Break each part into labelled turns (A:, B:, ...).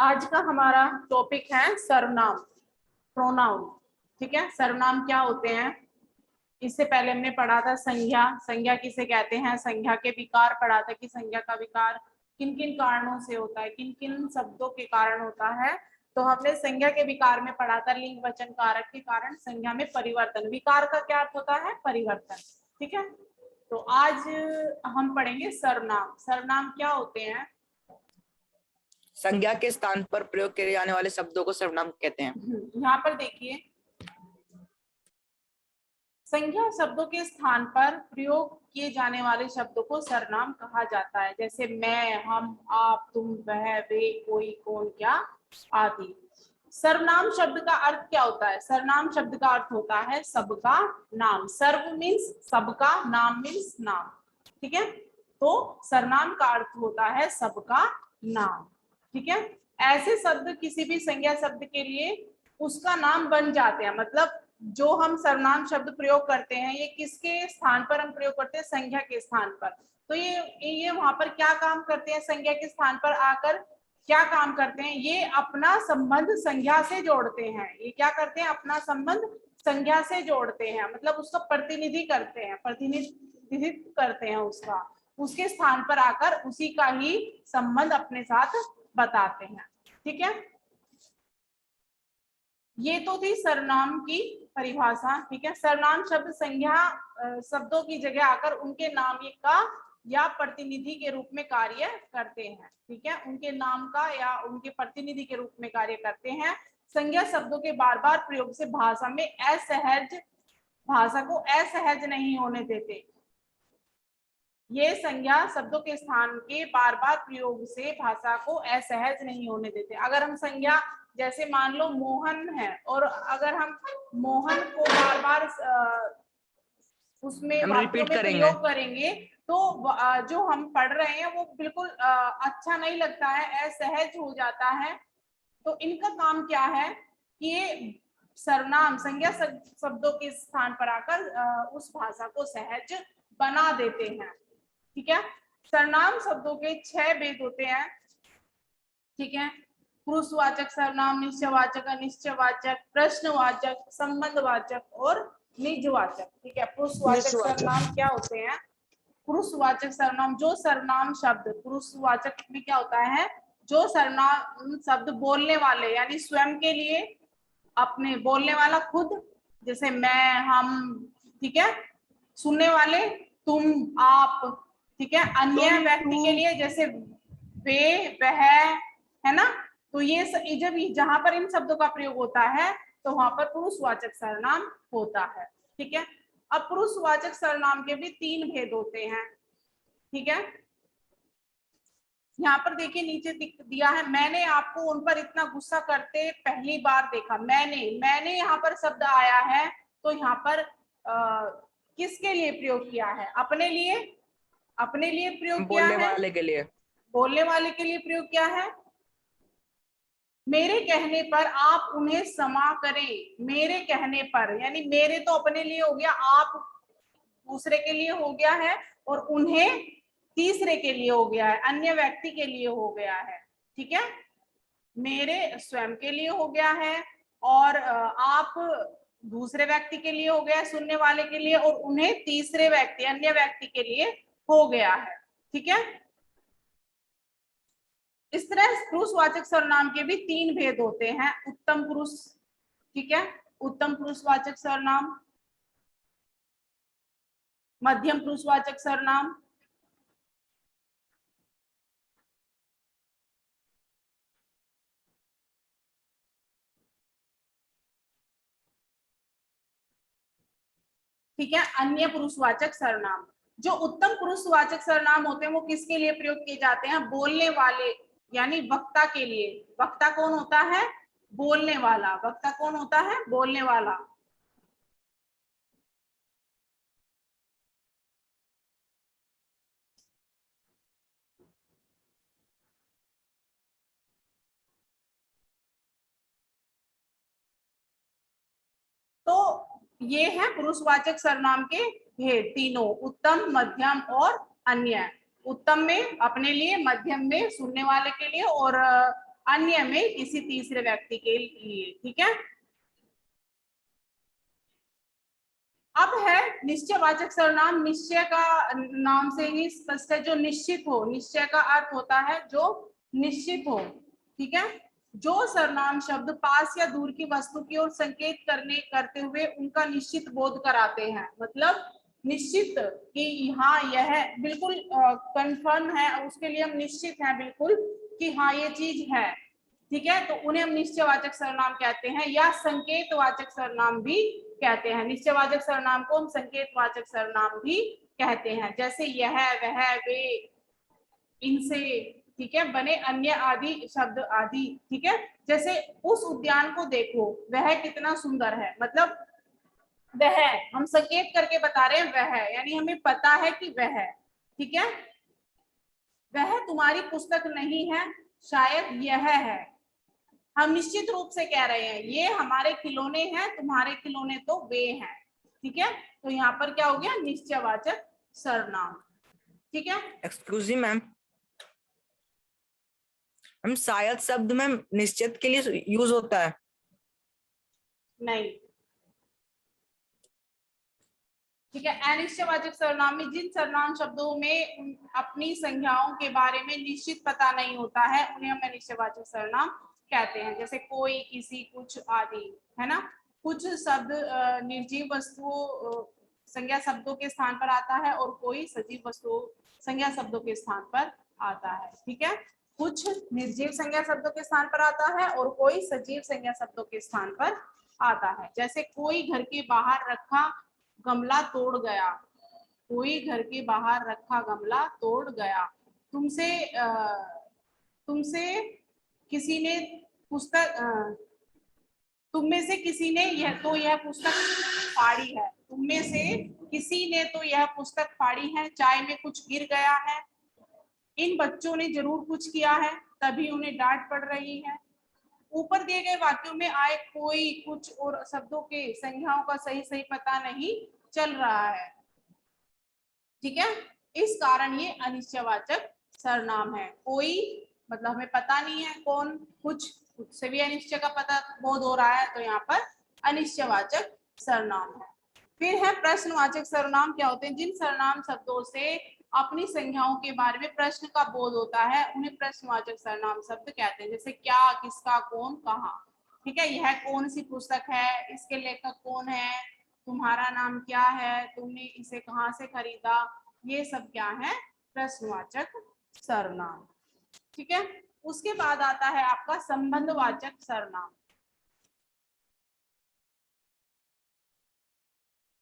A: आज का हमारा टॉपिक है सर्वनाम, प्रोनाउन। ठीक है, सर्वनाम क्या होते हैं? इससे पहले हमने पढ़ा था संज्ञा। संज्ञा किसे कहते हैं? संज्ञा के विकार पढ़ा था कि संज्ञा का विकार किन किन कारणों से होता है, किन किन शब्दों के कारण होता है। तो हमने संज्ञा के विकार में पढ़ा था लिंग वचन कारक के कारण संज्ञा में परिवर्तन। विकार का क्या अर्थ होता है? परिवर्तन। ठीक है, तो आज हम पढ़ेंगे सर्वनाम। सर्वनाम क्या होते हैं?
B: संज्ञा के स्थान पर प्रयोग किए जाने वाले शब्दों को सर्वनाम कहते हैं।
A: यहाँ पर देखिए, संज्ञा शब्दों के स्थान पर प्रयोग किए जाने वाले शब्दों को सर्वनाम कहा जाता है। जैसे मैं, हम, आप, तुम, वह, वे, कोई, कौन, क्या आदि। सर्वनाम शब्द का अर्थ क्या होता है? सर्वनाम शब्द का अर्थ होता है सबका नाम। सर्व मीन्स सबका, नाम मीन्स नाम। ठीक है, तो सर्वनाम का अर्थ होता है सबका नाम। ठीक है, ऐसे शब्द किसी भी संज्ञा शब्द के लिए उसका नाम बन जाते हैं। मतलब जो हम सर्वनाम शब्द प्रयोग करते हैं ये किसके स्थान पर हम प्रयोग करते हैं? संज्ञा के स्थान पर। तो ये वहां पर क्या काम करते हैं? संज्ञा के स्थान पर आकर क्या काम करते हैं? ये अपना संबंध संज्ञा से जोड़ते हैं। ये क्या करते हैं? अपना संबंध संज्ञा से जोड़ते हैं, मतलब उसका प्रतिनिधि करते हैं, प्रतिनिधित्व करते हैं उसका, उसके स्थान पर आकर उसी का ही संबंध अपने साथ बताते हैं। ठीक है, ये तो थी सर्वनाम की परिभाषा। ठीक है, सर्वनाम शब्द संज्ञा शब्दों की जगह आकर उनके नाम का या प्रतिनिधि के रूप में कार्य करते हैं। ठीक है, उनके नाम का या उनके प्रतिनिधि के रूप में कार्य करते हैं। संज्ञा शब्दों के बार बार प्रयोग से भाषा को असहज नहीं होने देते। ये संज्ञा शब्दों के स्थान के बार बार प्रयोग से भाषा को असहज नहीं होने देते। अगर हम संज्ञा, जैसे मान लो मोहन है, और अगर हम मोहन को बार बार उसमें वाक्यों में प्रयोग करेंगे तो जो हम पढ़ रहे हैं वो बिल्कुल अच्छा नहीं लगता है, असहज हो जाता है। तो इनका काम क्या है कि ये सर्वनाम संज्ञा शब्दों के स्थान पर आकर उस भाषा को सहज बना देते हैं। ठीक है, सर्वनाम शब्दों के 6 भेद होते हैं। ठीक है, पुरुषवाचक सर्वनाम, निश्चयवाचक, अनिश्चयवाचक, प्रश्नवाचक, संबंधवाचक और निजवाचक। ठीक है, पुरुषवाचक सर्वनाम क्या होते हैं? पुरुषवाचक सर्वनाम, जो सर्वनाम शब्द पुरुषवाचक में क्या होता है? जो सर्वनाम शब्द बोलने वाले यानी स्वयं के लिए, अपने बोलने वाला खुद, जैसे मैं, हम। ठीक है, सुनने वाले तुम, आप। ठीक है, अन्य व्यक्ति के लिए जैसे वे, वह, है ना। तो ये जब जहां पर इन शब्दों का प्रयोग होता है तो वहां पर पुरुषवाचक सर्वनाम होता है। ठीक है, अब पुरुषवाचक सर्वनाम के भी 3 भेद होते हैं। ठीक है, यहाँ पर देखिए नीचे दिया है, मैंने आपको उन पर इतना गुस्सा करते पहली बार देखा। मैंने यहाँ पर शब्द आया है, तो यहाँ पर किसके लिए प्रयोग किया है? अपने लिए, अपने लिए प्रयोग किया है,
B: बोलने वाले के लिए,
A: बोलने वाले के लिए प्रयोग किया है। मेरे कहने पर आप उन्हें क्षमा करें। मेरे कहने पर यानी मेरे तो अपने लिए हो गया, आप दूसरे के लिए हो गया है, और उन्हें तीसरे के लिए हो गया है, अन्य व्यक्ति के लिए हो गया है। ठीक है, मेरे स्वयं के लिए हो गया है, और आप दूसरे व्यक्ति के लिए हो गया, सुनने वाले के लिए, और उन्हें तीसरे व्यक्ति, अन्य व्यक्ति के लिए हो गया है। ठीक है, इस तरह पुरुषवाचक सर्वनाम के भी 3 भेद होते हैं। उत्तम पुरुष, ठीक है, उत्तम पुरुषवाचक सर्वनाम, मध्यम पुरुषवाचक सर्वनाम, ठीक है, अन्य पुरुषवाचक सर्वनाम। जो उत्तम पुरुषवाचक सर्वनाम होते हैं वो किसके लिए प्रयोग किए जाते हैं? बोलने वाले यानी वक्ता के लिए। वक्ता कौन होता है? बोलने वाला। वक्ता कौन होता है? बोलने वाला। तो ये है पुरुषवाचक सर्वनाम के भेद तीनों, उत्तम, मध्यम और अन्य। उत्तम में अपने लिए, मध्यम में सुनने वाले के लिए, और अन्य में किसी तीसरे व्यक्ति के लिए। ठीक है, अब है निश्चयवाचक सर्वनाम। निश्चय का नाम से ही स्पष्ट है, जो निश्चित हो। निश्चय का अर्थ होता है जो निश्चित हो। ठीक है, जो सर्वनाम शब्द पास या दूर की वस्तु की ओर संकेत करते हुए उनका निश्चित बोध कराते हैं। मतलब निश्चित कि हाँ यह बिल्कुल कंफर्म है, उसके लिए हम निश्चित हैं बिल्कुल कि हाँ ये चीज है। ठीक है, तो उन्हें हम निश्चयवाचक सर्वनाम कहते हैं, या संकेतवाचक सर्वनाम भी कहते हैं। निश्चयवाचक सर्वनाम को हम संकेतवाचक सर्वनाम भी कहते हैं, जैसे यह, वह, वे, इनसे, ठीक है, बने अन्य आदि शब्द आदि। ठीक है, जैसे उस उद्यान को देखो, वह कितना सुंदर है। मतलब वह हम संकेत करके बता रहे हैं, वह यानी हमें पता है कि वह है। ठीक है, वह तुम्हारी पुस्तक नहीं है, शायद यह है। हम निश्चित रूप से कह रहे हैं ये हमारे खिलौने हैं, तुम्हारे खिलौने तो वे हैं। ठीक है, तो यहाँ पर क्या हो गया, निश्चयवाचक सर्वनाम। ठीक है,
B: एक्सक्लूसिव मैम, हम शायद शब्द में निश्चित के लिए यूज होता है?
A: नहीं। ठीक है, अनिश्चयवाचक सर्वनाम में जिन सर्वनाम शब्दों में अपनी संज्ञाओं के बारे में निश्चित पता नहीं होता है उन्हें हम अनिश्चयवाचक सर्वनाम कहते हैं, जैसे कोई, किसी, कुछ आदि। है ना, कुछ शब्द निर्जीव वस्तुओं संज्ञा शब्दों के स्थान पर आता है और कोई सजीव वस्तुओं संज्ञा शब्दों के स्थान पर आता है। ठीक है, कुछ निर्जीव संज्ञा शब्दों के स्थान पर आता है और कोई सजीव संज्ञा शब्दों के स्थान पर आता है। जैसे कोई घर के बाहर रखा गमला तोड़ गया, कोई घर के बाहर रखा गमला तोड़ गया। तुमसे किसी ने पुस्तक तुम में से किसी ने यह पुस्तक फाड़ी है। तुम में से किसी ने तो यह पुस्तक फाड़ी है। चाय में कुछ गिर गया है। इन बच्चों ने जरूर कुछ किया है, तभी उन्हें डांट पड़ रही है। ऊपर दिए गए वाक्यों में आए कोई, कुछ और शब्दों के संज्ञाओं का सही पता नहीं चल रहा है। ठीक है, इस कारण ये अनिश्चयवाचक सर्वनाम है। कोई मतलब हमें पता नहीं है कौन, कुछ से भी अनिश्चय का पता बोध हो रहा है, तो यहाँ पर अनिश्चयवाचक सर्वनाम है। फिर है प्रश्नवाचक सर्वनाम। क्या होते हैं, जिन सर्वनाम शब्दों से अपनी संज्ञाओं के बारे में प्रश्न का बोध होता है उन्हें प्रश्नवाचक सर्वनाम शब्द कहते हैं, जैसे क्या, किसका, कौन, कहाँ। ठीक है, यह कौन सी पुस्तक है, इसके लेखक कौन है, तुम्हारा नाम क्या है, तुमने इसे कहाँ से खरीदा। ये सब क्या है, प्रश्नवाचक सर्वनाम। ठीक है, उसके बाद आता है आपका संबंधवाचक सर्वनाम।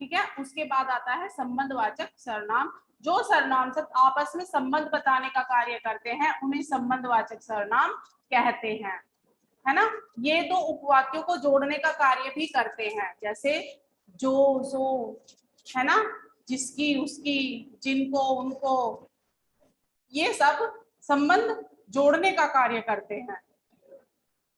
A: ठीक है, उसके बाद आता है संबंधवाचक सर्वनाम। जो सर्वनाम शब्द आपस में संबंध बताने का कार्य करते हैं उन्हें संबंधवाचक सर्वनाम कहते हैं। है ना, ये दो उपवाक्यों को जोड़ने का कार्य भी करते हैं, जैसे जो, सो, है ना, जिसकी, उसकी, जिनको, उनको, ये सब संबंध जोड़ने का कार्य करते हैं,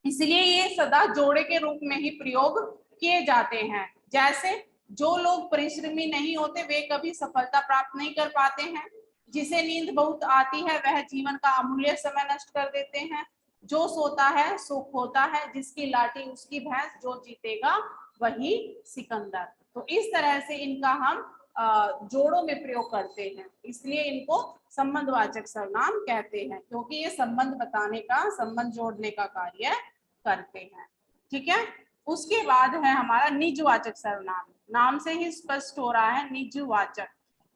A: इसलिए ये सदा जोड़े के रूप में ही प्रयोग किए जाते हैं। जैसे जो लोग परिश्रमी नहीं होते वे कभी सफलता प्राप्त नहीं कर पाते हैं। जिसे नींद बहुत आती है वह जीवन का अमूल्य समय नष्ट कर देते हैं। जो सोता है सो खोता है, जिसकी लाठी उसकी भैंस, जो जीतेगा वही सिकंदर। तो इस तरह से इनका हम जोड़ों में प्रयोग करते हैं, इसलिए इनको संबंधवाचक सर्वनाम कहते हैं, क्योंकि ये संबंध बताने का, संबंध जोड़ने का कार्य करते हैं। ठीक है, उसके बाद है हमारा निजवाचक सर्वनाम। नाम से ही स्पष्ट हो रहा है, निजवाचक।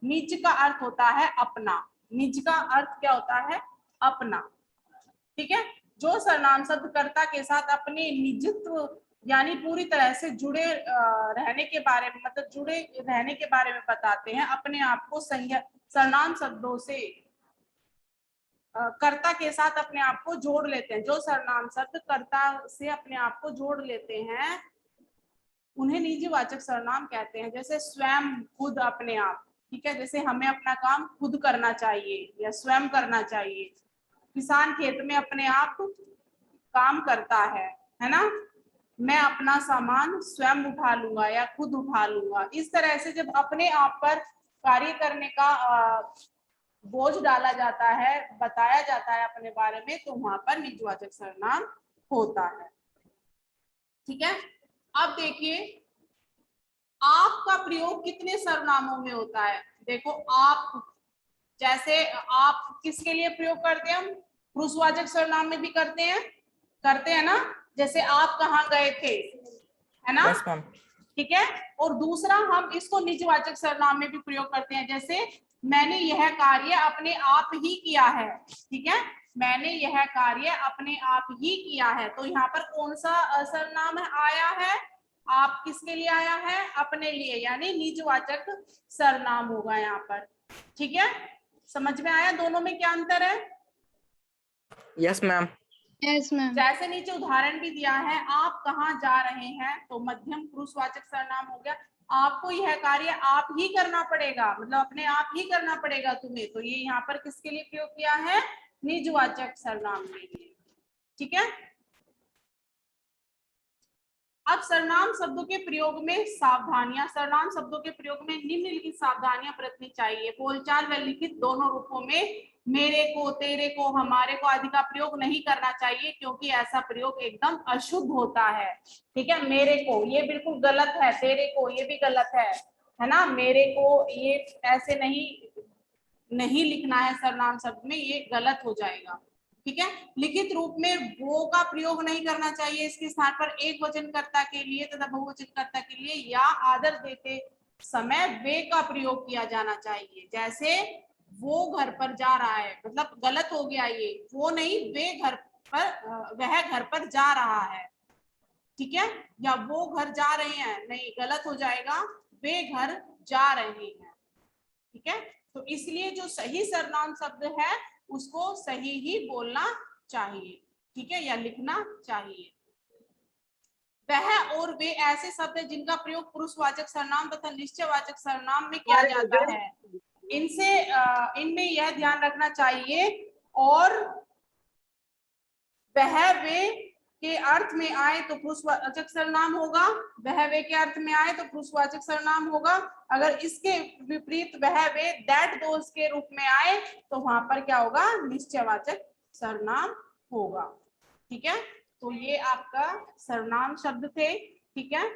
A: निज का अर्थ होता है अपना। निज का अर्थ क्या होता है, अपना। ठीक है, जो सर्वनाम शब्द कर्ता के साथ अपने निजत्व यानी पूरी तरह से जुड़े रहने के बारे में, मतलब जुड़े रहने के बारे में बताते हैं, अपने आप को सर्वनाम शब्दों से कर्ता के साथ अपने आप को जोड़ लेते हैं। जो सर्वनाम शब्द कर्ता से अपने आप को जोड़ लेते हैं उन्हें निजवाचक सर्वनाम कहते हैं, जैसे स्वयं, खुद, अपने आप। ठीक है, जैसे हमें अपना काम खुद करना चाहिए या स्वयं करना चाहिए। किसान खेत में अपने आप काम करता है ना, मैं अपना सामान स्वयं उठा लूंगा या खुद उठा लूंगा। इस तरह से जब अपने आप पर कार्य करने का बोझ डाला जाता है, बताया जाता है अपने बारे में, तो वहां पर निजवाचक सर्वनाम होता है। ठीक है, अब देखिए आप का प्रयोग कितने सर्वनामों में होता है। देखो आप, जैसे आप किसके लिए प्रयोग करते हैं, हम पुरुषवाचक सर्वनाम में भी करते हैं ना, जैसे आप कहाँ गए थे, है ना।
B: Yes ma'am.
A: ठीक है, और दूसरा हम इसको निजवाचक सर्वनाम में भी प्रयोग करते हैं, जैसे मैंने यह कार्य अपने आप ही किया है। ठीक है, मैंने यह कार्य अपने आप ही किया है, तो यहाँ पर कौन सा सर्वनाम आया है, आप किसके लिए आया है, अपने लिए, यानी निजवाचक सर्वनाम होगा यहाँ पर। ठीक है, समझ में आया दोनों में क्या अंतर है।
B: Yes ma'am.
C: Yes ma'am.
A: जैसे नीचे उदाहरण भी दिया है, आप कहाँ जा रहे हैं, तो मध्यम पुरुषवाचक सर्वनाम हो गया। आपको यह कार्य आप ही करना पड़ेगा, मतलब अपने आप ही करना पड़ेगा तुम्हें, तो ये यहाँ पर किसके लिए प्रयोग किया है, निजवाचक सर्वनाम के लिए। ठीक है, अब सर्वनाम शब्दों के प्रयोग में सावधानियां, सर्वनाम शब्दों के प्रयोग में निम्नलिखित सावधानियां बरतनी चाहिए। बोलचाल व लिखित दोनों रूपों में मेरे को, तेरे को, हमारे को आदि का प्रयोग नहीं करना चाहिए, क्योंकि ऐसा प्रयोग एकदम अशुद्ध होता है। ठीक है, मेरे को ये बिल्कुल गलत है, तेरे को ये भी गलत है ना। मेरे को ये ऐसे नहीं लिखना है सर्वनाम शब्द में, ये गलत हो जाएगा। ठीक है, लिखित रूप में वो का प्रयोग नहीं करना चाहिए, इसके स्थान पर एक वचनकर्ता के लिए तथा बहुवचनकर्ता के लिए या आदर देते समय वे का प्रयोग किया जाना चाहिए। जैसे वो घर पर जा रहा है, मतलब गलत हो गया ये, वो नहीं, वे घर पर, वह घर पर जा रहा है। ठीक है, या वो घर जा रहे हैं, नहीं, गलत हो जाएगा, वे घर जा रहे हैं। ठीक है, तो इसलिए जो सही सर्वनाम शब्द है उसको सही ही बोलना चाहिए। ठीक है, या लिखना चाहिए। वह और वे ऐसे शब्द हैं जिनका प्रयोग पुरुषवाचक सर्वनाम तथा निश्चयवाचक सर्वनाम में किया जाता है। इनसे इनमें यह ध्यान रखना चाहिए, और वह वे के अर्थ में आए तो पुरुषवाचक सर्वनाम होगा, वह वे के अर्थ में आए तो पुरुषवाचक सर्वनाम होगा। अगर इसके विपरीत वह वे दैट दोस्त के रूप में आए तो वहां पर क्या होगा, निश्चयवाचक सर्वनाम होगा। ठीक है, तो ये आपका सर्वनाम शब्द थे। ठीक है,